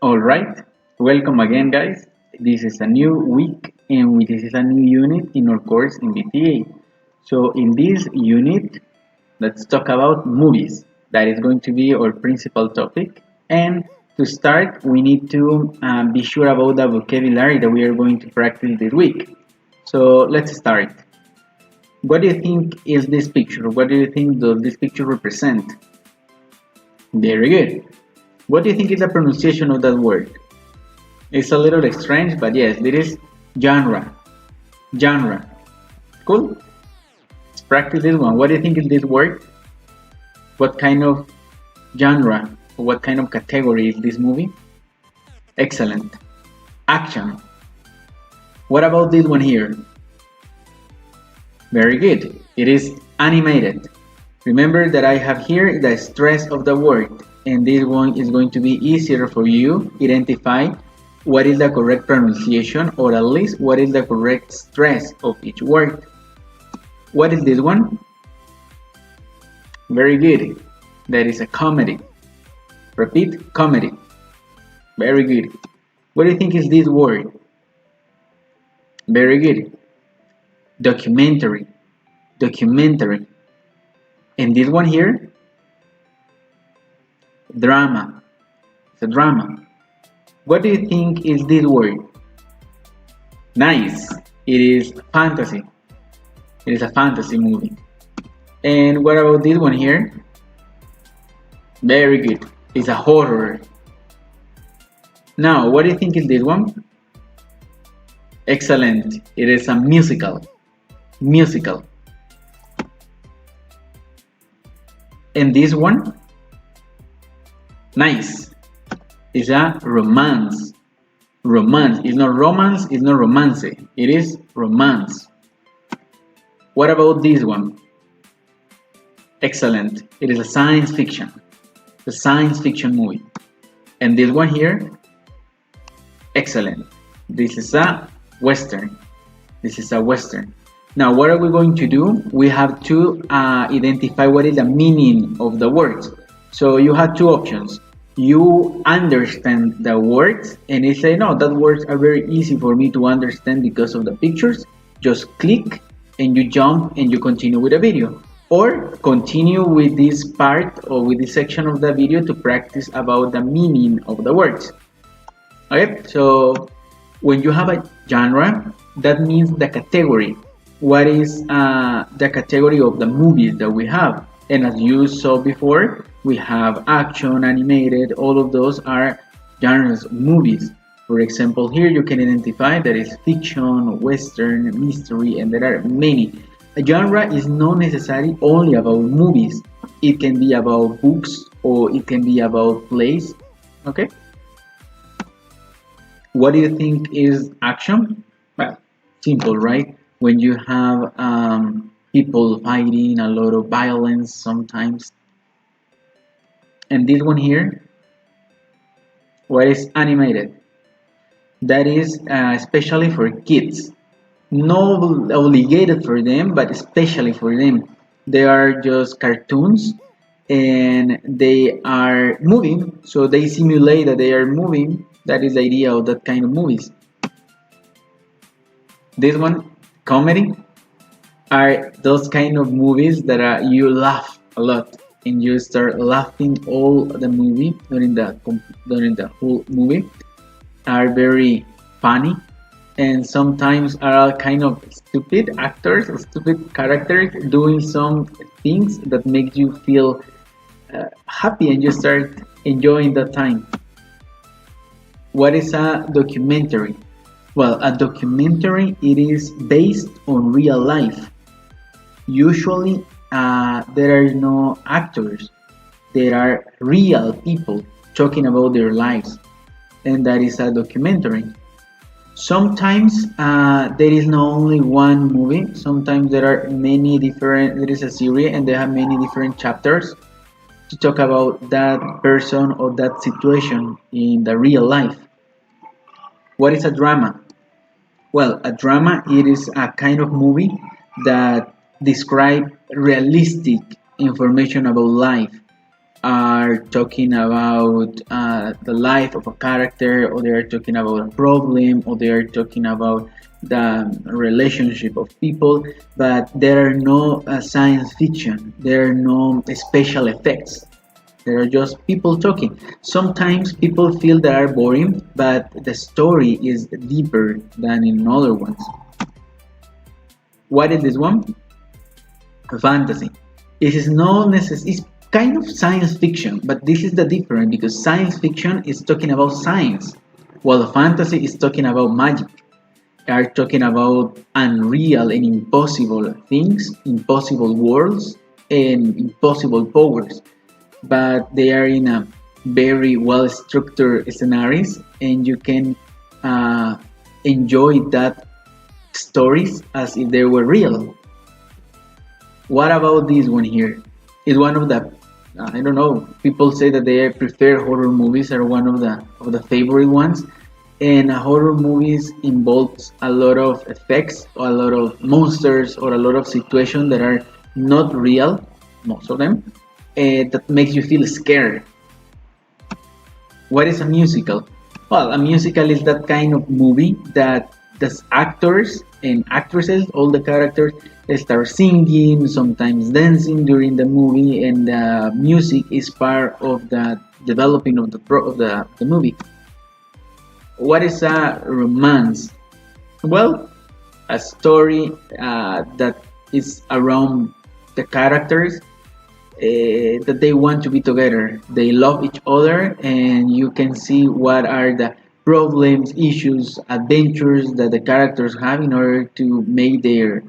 All right, welcome again, guys. This is a new week and this is a new unit in our course in BTA. So, in this unit, let's talk about movies. That is going to be our principal topic. And to start, we need to be sure about the vocabulary that we are going to practice this week. So, let's start. What do you think is this picture? What do you think does this picture represent? Very good. What do you think is the pronunciation of that word? It's a little strange, but yes, it is genre. Genre. Cool? Let's practice this one. What do you think is this word? What kind of genre or what kind of category is this movie? Excellent. Action. What about this one here? Very good. It is animated. Remember that I have here the stress of the word, and this one is going to be easier for you identify what is the correct pronunciation, or at least what is the correct stress of each word. What is this one? Very good. That is a comedy. Repeat, comedy. Very good. What do you think is this word? Very good. Documentary. Documentary. And this one here? Drama. It's a drama. What do you think is this word? Nice. It is fantasy. It is a fantasy movie. And what about this one here? Very good. It's a horror. Now, what do you think is this one? Excellent. It is a musical. Musical. And this one? Nice. It's a romance. Romance. It's not romance, it's not romance. It is romance. What about this one? Excellent. It is a science fiction. A science fiction movie. And this one here? Excellent. This is a western. This is a western. Now, what are we going to do? We have to identify what is the meaning of the words. So you have two options. You understand the words and you say, no, that words are very easy for me to understand because of the pictures. Just click and you jump and you continue with the video. Or continue with this part or with this section of the video to practice about the meaning of the words. Okay, so when you have a genre, that means the category. What is the category of the movies that we have? And as you saw before, we have action, animated, all of those are genres of movies. For example, here you can identify that is fiction, western, mystery, and there are many. A genre is not necessarily only about movies. It can be about books or it can be about plays. Okay? What do you think is action? Well, simple, right? When you have people fighting, a lot of violence sometimes. And this one here, what is animated? That is especially for kids. Not obligated for them, but especially for them. They are just cartoons and they are moving, so they simulate that they are moving. That is the idea of that kind of movies. This one, comedy, are those kind of movies that you laugh a lot and you start laughing all the movie during the whole movie. Are very funny and sometimes are kind of stupid actors or stupid characters doing some things that make you feel happy and you start enjoying that time. What is a documentary? Well, a documentary, it is based on real life. Usually there are no actors, there are real people talking about their lives, and that is a documentary. Sometimes there is not only one movie, sometimes there are many different, there is a series and they have many different chapters to talk about that person or that situation in the real life. What is a drama? Well, a drama, it is a kind of movie that describe realistic information about life. are talking about the life of a character, or they are talking about a problem, or they are talking about the relationship of people, but there are no science fiction, there are no special effects. There are just people talking. Sometimes people feel they are boring, but the story is deeper than in other ones. What is this one? Fantasy. It is not necessary. It's kind of science fiction, but this is the difference because science fiction is talking about science, while fantasy is talking about magic. They are talking about unreal and impossible things, impossible worlds, and impossible powers. But they are in a very well structured scenarios, and you can uh, enjoy that stories as if they were real. What about this one here? It's one of the I don't know. People say that they prefer horror movies are one of the favorite ones, and horror movies involves a lot of effects, or a lot of monsters, or a lot of situations that are not real, most of them, that makes you feel scared. What is a musical? Well, a musical is that kind of movie that the actors and actresses, all the characters, they start singing, sometimes dancing during the movie, and the music is part of the developing of the movie. What is a romance? Well, a story that is around the characters that they want to be together. They love each other, and you can see what are the problems, issues, adventures that the characters have in order to make their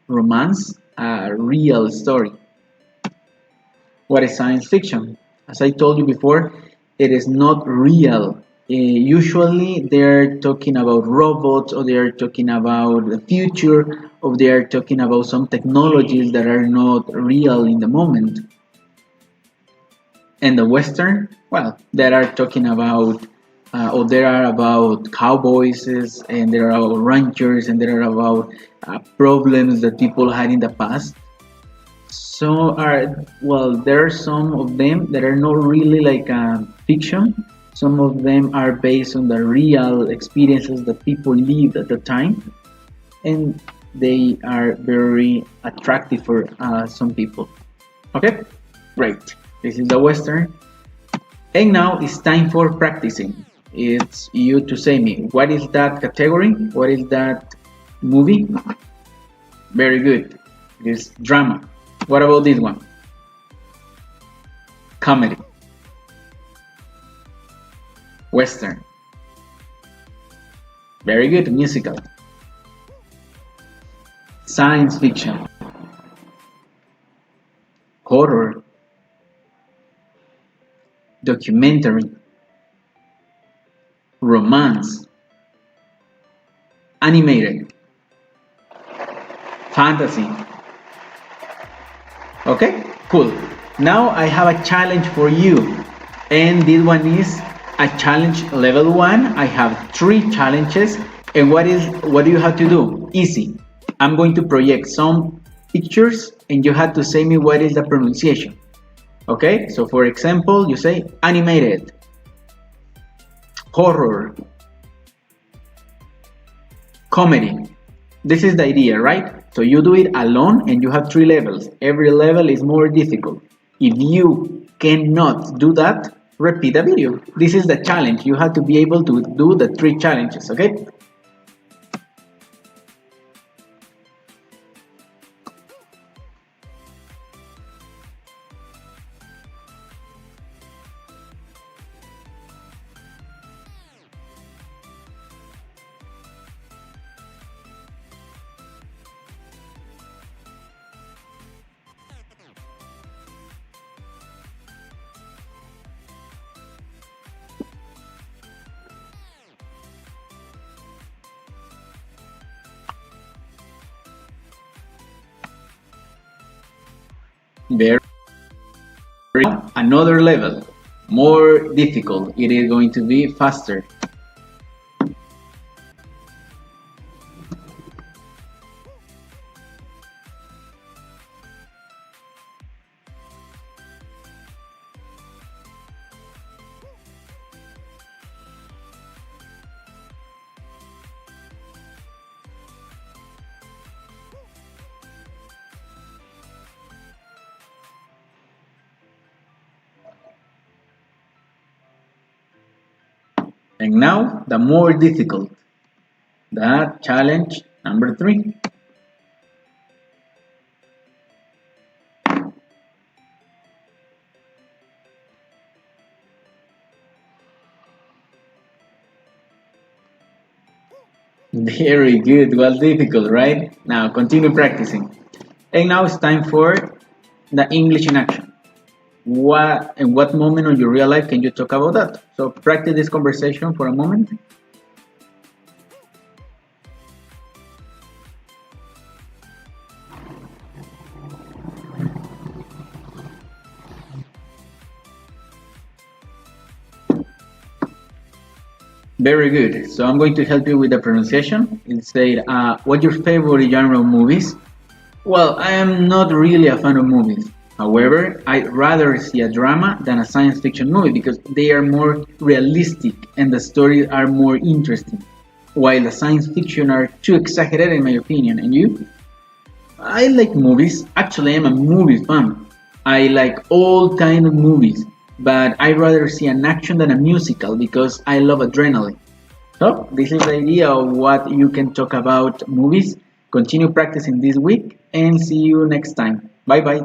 romance a real story. What is science fiction? As I told you before, it is not real. Usually, they're talking about robots, or they are talking about the future, or they are talking about some technologies that are not real in the moment. And the Western, well, they are talking about, or there are about cowboys, and there are about ranchers, and there are about problems that people had in the past. So are well, there are some of them that are not really like fiction. Some of them are based on the real experiences that people lived at the time, and they are very attractive for some people. Okay, great. This is the Western, and now it's time for practicing. It's you to say me what is that category? What is that movie? Very good. It is drama. What about this one? Comedy. Western. Very good. Musical. Science fiction. Horror. Documentary. Romance. Animated. Fantasy. Okay, cool. Now I have a challenge for you, and this one is a challenge level 1. I have 3 challenges, and what do you have to do? Easy. I'm going to project some pictures, and you have to say me what is the pronunciation. Okay, so for example, you say animated, horror, comedy. This is the idea, right? So you do it alone, and you have 3 levels. Every level is more difficult. If you cannot do that, repeat the video. This is the challenge. You have to be able to do the 3 challenges, okay? Very another level, more difficult. It is going to be faster. And now the more difficult, the challenge number 3. Very good. Well, difficult, right? Now continue practicing. And now it's time for the English in action. In what moment of your real life can you talk about that? So practice this conversation for a moment. Very good. So I'm going to help you with the pronunciation. It said, what's your favorite genre of movies? Well, I am not really a fan of movies. However, I'd rather see a drama than a science fiction movie because they are more realistic and the stories are more interesting. While the science fiction are too exaggerated in my opinion. And you? I like movies. Actually, I'm a movie fan. I like all kind of movies, but I'd rather see an action than a musical because I love adrenaline. So this is the idea of what you can talk about movies. Continue practicing this week and see you next time. Bye bye.